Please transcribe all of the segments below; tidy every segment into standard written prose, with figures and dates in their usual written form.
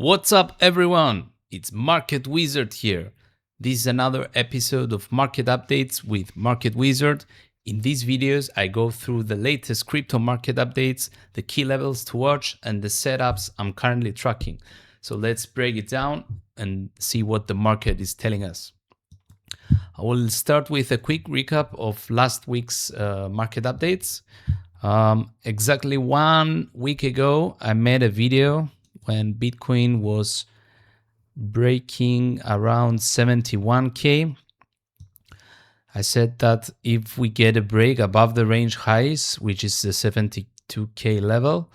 What's up, everyone? It's Market Wizard here. This is another episode of Market Updates with Market Wizard. In these videos, I go through the latest crypto market updates, the key levels to watch, and the setups I'm currently tracking. So let's break it down and see what the market is telling us. I will start with a quick recap of last week's market updates. Exactly 1 week ago, I made a video when Bitcoin was breaking around 71K. I said that if we get a break above the range highs, which is the 72K level,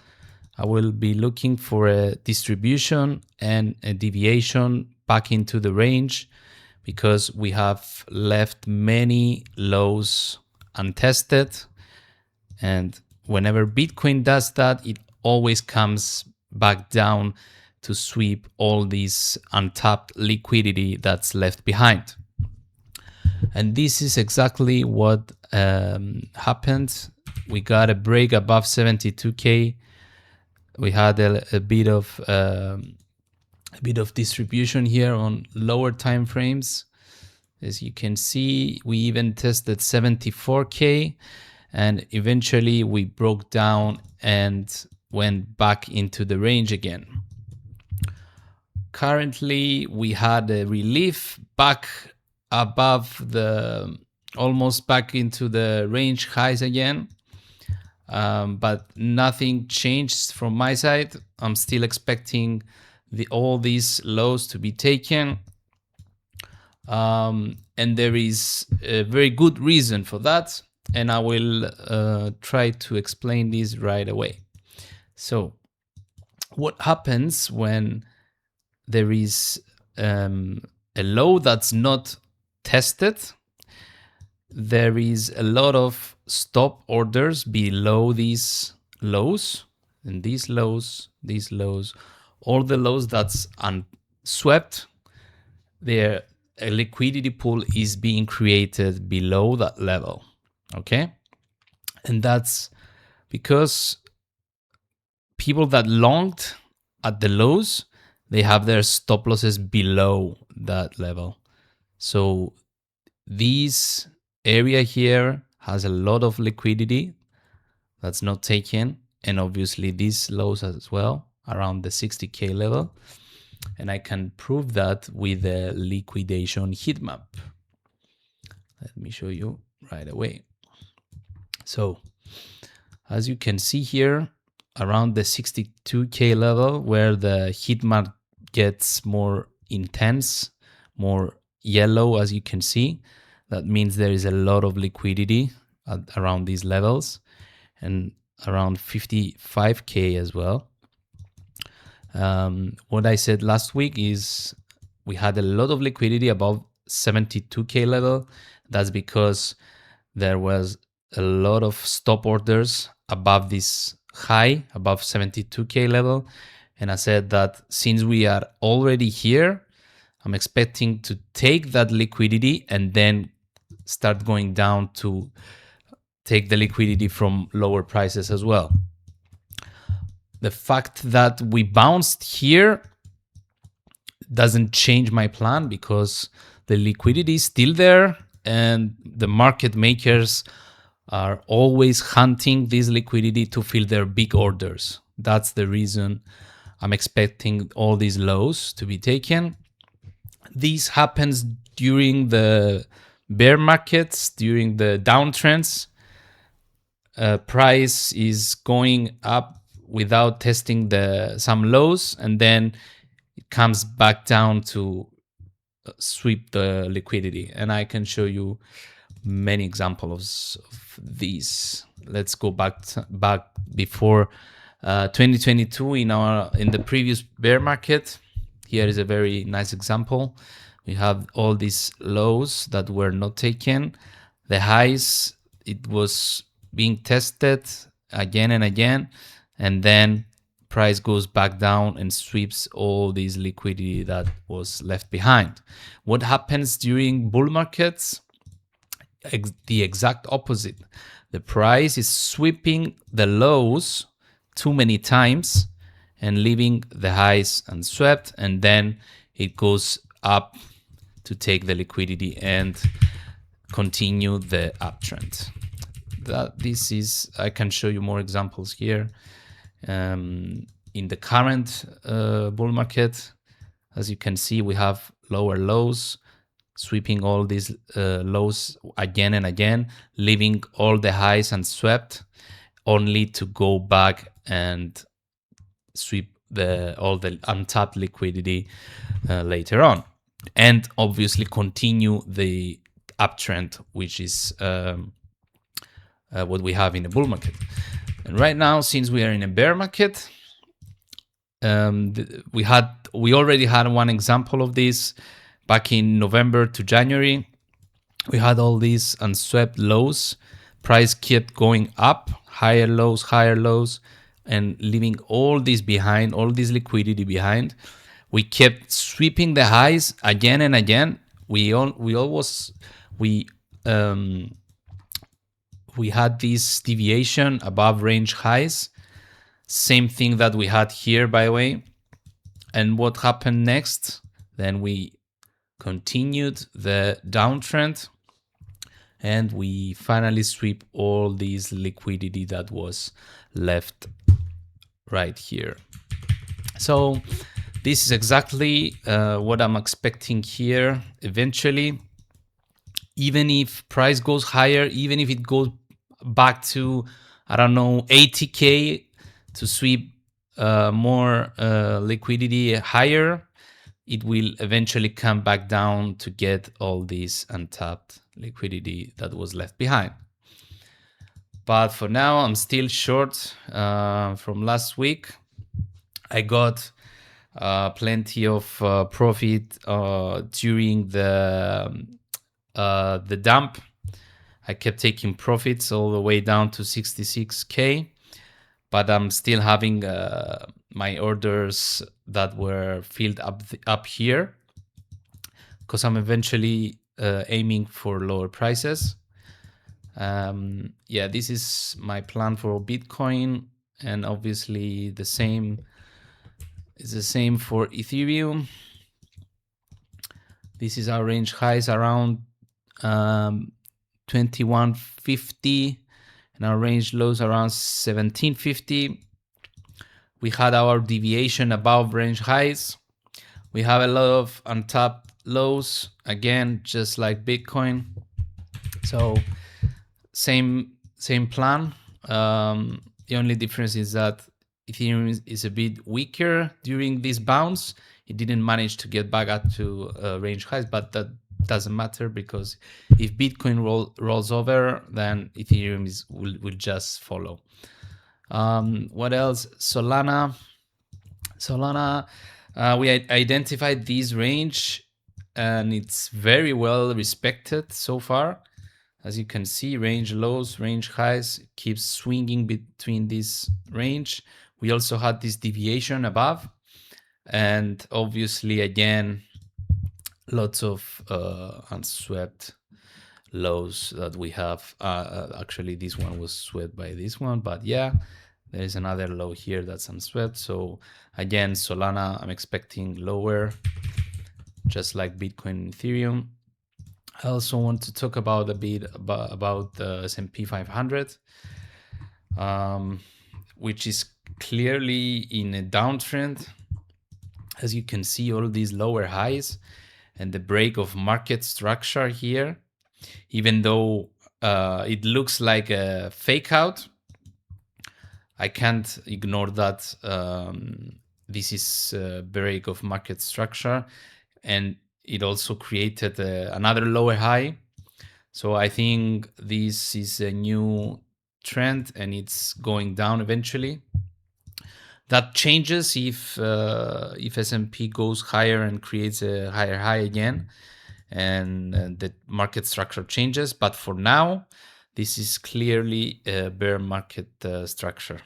I will be looking for a distribution and a deviation back into the range because we have left many lows untested. And whenever Bitcoin does that, it always comes back down to sweep all this untapped liquidity that's left behind. And this is exactly what happened. We got a break above 72K. We had a bit of distribution here on lower time frames. As you can see, we even tested 74K, and eventually we broke down and went back into the range again. Currently, we had a relief back above almost back into the range highs again. But nothing changed from my side. I'm still expecting all these lows to be taken. And there is a very good reason for that. And I will try to explain this right away. So what happens when there is a low that's not tested? There is a lot of stop orders below these lows, and these lows, all the lows that's unswept, a liquidity pool is being created below that level. Okay, and that's because people that longed at the lows, they have their stop losses below that level. So this area here has a lot of liquidity that's not taken, and obviously these lows as well around the 60K level. And I can prove that with a liquidation heat map. Let me show you right away. So as you can see here, around the 62K level, where the heat map gets more intense, more yellow, as you can see, that means there is a lot of liquidity around these levels, and around 55K as well. What I said last week is we had a lot of liquidity above 72K level. That's because there was a lot of stop orders above this high, above 72K level. And I said that since we are already here, I'm expecting to take that liquidity and then start going down to take the liquidity from lower prices as well. The fact that we bounced here doesn't change my plan because the liquidity is still there and the market makers are always hunting this liquidity to fill their big orders. That's the reason I'm expecting all these lows to be taken. This happens during the bear markets, during the downtrends. Price is going up without testing some lows, and then it comes back down to sweep the liquidity. And I can show you many examples of these. Let's go back before 2022 in the previous bear market. Here is a very nice example. We have all these lows that were not taken. The highs, it was being tested again and again, and then price goes back down and sweeps all this liquidity that was left behind. What happens during bull markets? The exact opposite. The price is sweeping the lows too many times, and leaving the highs unswept, and then it goes up to take the liquidity and continue the uptrend. This is, I can show you more examples here. In the current bull market, as you can see, we have lower lows, sweeping all these lows again and again, leaving all the highs unswept, only to go back and sweep all the untapped liquidity later on, and obviously continue the uptrend, which is what we have in the bull market. And right now, since we are in a bear market, we already had one example of this back in November to January. We had all these unswept lows. Price kept going up, higher lows, and leaving all this behind, all this liquidity behind. We kept sweeping the highs again and again. We had this deviation above range highs. Same thing that we had here, by the way. And what happened next? Then we continued the downtrend, and we finally sweep all this liquidity that was left right here. So this is exactly what I'm expecting here eventually. Even if price goes higher, even if it goes back to, I don't know, 80K to sweep more liquidity higher, it will eventually come back down to get all this untapped liquidity that was left behind. But for now, I'm still short from last week. I got plenty of profit during the dump. I kept taking profits all the way down to 66K, but I'm still having my orders that were filled up here, because I'm eventually aiming for lower prices. Yeah, this is my plan for Bitcoin, and obviously the same is the same for Ethereum. This is our range highs around 2150, and our range lows around 1750. We had our deviation above range highs. We have a lot of untapped lows, again, just like Bitcoin. So same plan. The only difference is that Ethereum is a bit weaker during this bounce. It didn't manage to get back up to range highs, but that doesn't matter, because if Bitcoin rolls over, then Ethereum will just follow. What else? Solana, we identified this range, and it's very well respected so far. As you can see, range lows, range highs, keeps swinging between this range. We also had this deviation above, and obviously, again, lots of unswept lows that we have. Actually, this one was swept by this one, but yeah, there is another low here that's unswept. So again, Solana, I'm expecting lower, just like Bitcoin and Ethereum. I also want to talk about a bit about the S&P 500, which is clearly in a downtrend. As you can see, all these lower highs and the break of market structure here, even though it looks like a fake out, I can't ignore that this is a break of market structure, and it also created another lower high. So I think this is a new trend, and it's going down eventually. That changes if S&P goes higher and creates a higher high again, and the market structure changes. But for now, this is clearly a bear market structure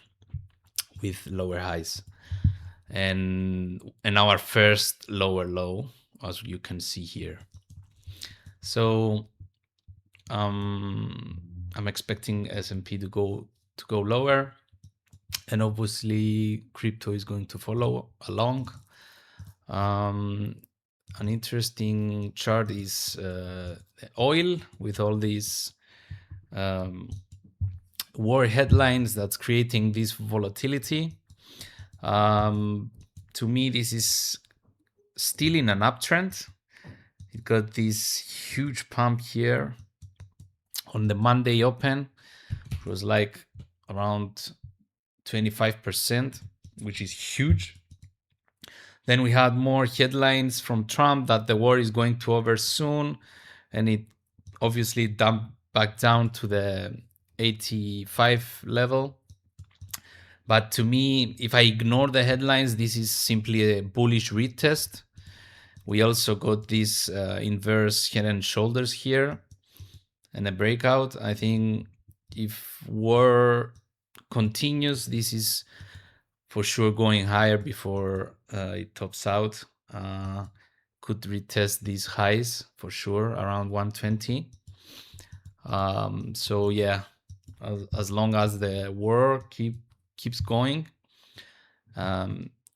with lower highs, and our first lower low, as you can see here. So I'm expecting S&P to go lower. and obviously crypto is going to follow along. An interesting chart is oil, with all these war headlines that's creating this volatility. To me, this is still in an uptrend. It got this huge pump here on the Monday open. It was like around 25%, which is huge. Then we had more headlines from Trump that the war is going to over soon, and it obviously dumped back down to the 85 level. But to me, if I ignore the headlines, this is simply a bullish retest. We also got this inverse head and shoulders here and a breakout. I think if war continues, this is for sure going higher before it tops out. Could retest these highs for sure around 120. So yeah, as long as the war keeps going,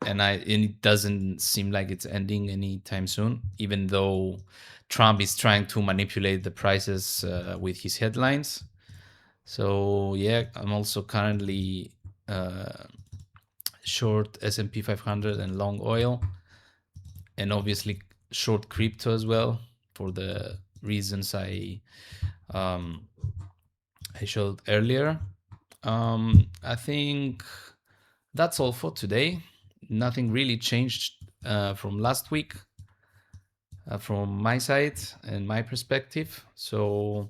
and it doesn't seem like it's ending anytime soon, even though Trump is trying to manipulate the prices with his headlines. So yeah, I'm also currently short S&P 500 and long oil, and obviously short crypto as well for the reasons I showed earlier. I think that's all for today. Nothing really changed from last week from my side and my perspective. So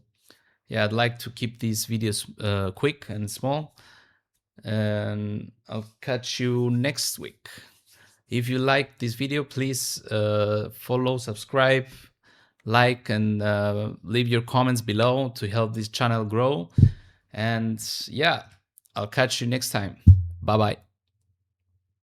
yeah, I'd like to keep these videos quick and small, and I'll catch you next week. If you like this video, please follow, subscribe, like, and leave your comments below to help this channel grow. And yeah, I'll catch you next time. Bye bye.